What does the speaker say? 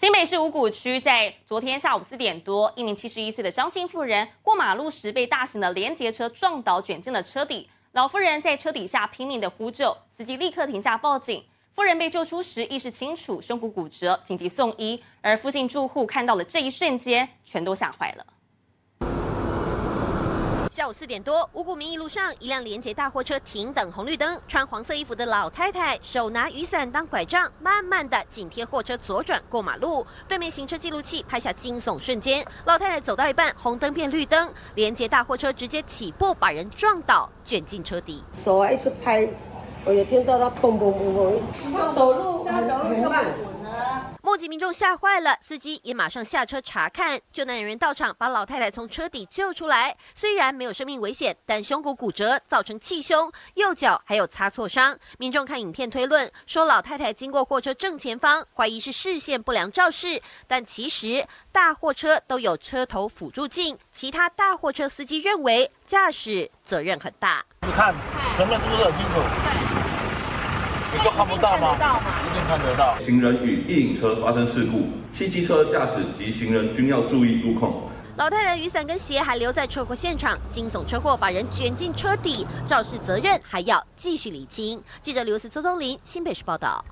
新北市五股区在昨天下午4点多，一名71岁的张姓妇人过马路时被大型的连结车撞倒，卷进了车底。老妇人在车底下拼命的呼救，司机立刻停下报警。妇人被救出时意识清楚，胸骨骨折，紧急送医。而附近住户看到了这一瞬间，全都吓坏了。 下午4点多，五股民义路上，一辆连结大货车停等红绿灯，穿黄色衣服的老太太手拿雨伞当拐杖，慢慢的紧贴货车左转过马路。对面行车记录器拍下惊悚瞬间，老太太走到一半，红灯变绿灯，连结大货车直接起步把人撞倒，卷进车底。手啊一直拍，我也听到他砰砰砰砰，走路很慢。 目击民众吓坏了，司机也马上下车查看。救难人员到场，把老太太从车底救出来。虽然没有生命危险，但胸骨骨折，造成气胸，右脚还有擦挫伤。民众看影片推论说，老太太经过货车正前方，怀疑是视线不良肇事，但其实大货车都有车头辅助镜，其他大货车司机认为驾驶责任很大。你看前面是不是很清楚？你就看不到吗？一定看得到。行人与一引车发生事故，汽机车驾驶及行人均要注意路控。老太太雨伞跟鞋还留在车祸现场，惊悚车祸把人卷进车底，肇事责任还要继续厘清。记者刘思周东林新北市报道。